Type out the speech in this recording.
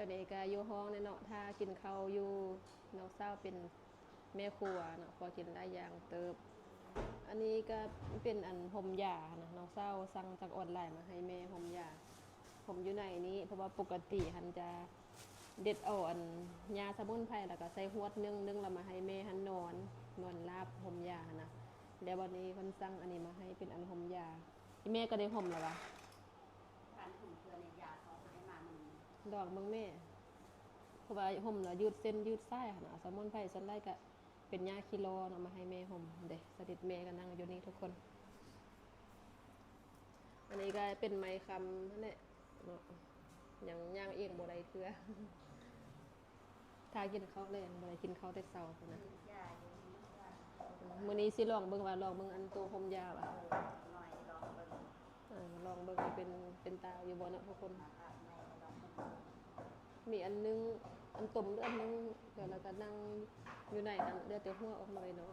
อนนี้ก็อยู่ห้องเนาะถ้ากินข้าวอยู่น้องสาวเป็นแม่ครัวเนาะพอกินได้อย่างเติบอันนี้ก็เป็นอันห่มยานะน้องสาวสั่งจากออนไลน์มาให้แม่ห่มยาผมอยู่ในนี้เพราะว่าปกติหันจะเด็ดเอาอันยาสมุนไพรแล้วก็ใส่หวดนึ่งแล้วมาให้แม่หันนอนลาบห่มยานะเดี๋ยววันนี้เพิ่นสั่งอันนี้มาให้เป็นอันห่มยาอีแม่ก็ได้ห่มแล้ววะการถุงเกลือในยาเขาให้มามันดอกเบิ่งแม่เพราะว่าห่มแล้วยืดเส้นยืดไส้ค่ะนะสมุนไพรส่วนไรก็เป็นยาคิโลเนาะมาให้แม่ห่มเด้สดิษแม่ก็นั่งอยู่นี่ทุกคนอันนี้ก็เป็นไม้คำนั่นแหละเนาะอย่างย่างเองบ่ได้เทื่อถ้ากินข้าวแรงบ่ได้กินข้าวแต่เช้าพุ่นนะยาอยู่นี่ว่ามื้อนี้สิลองเบิ่งว่าลองเบิ่งอันตัวห่มยาว่ะหน่อยลองเบิ่งลองเบิ่งว่าเป็นตาอยู่บ่เนาะทุกคนในลองเบิ่งมีอันนึงอันตุ่มหรืออันนึงเดี๋ยวเราก็นั่งอยู่ไหนกันเดี๋ยวแต่หัวออกหน่อยเนาะ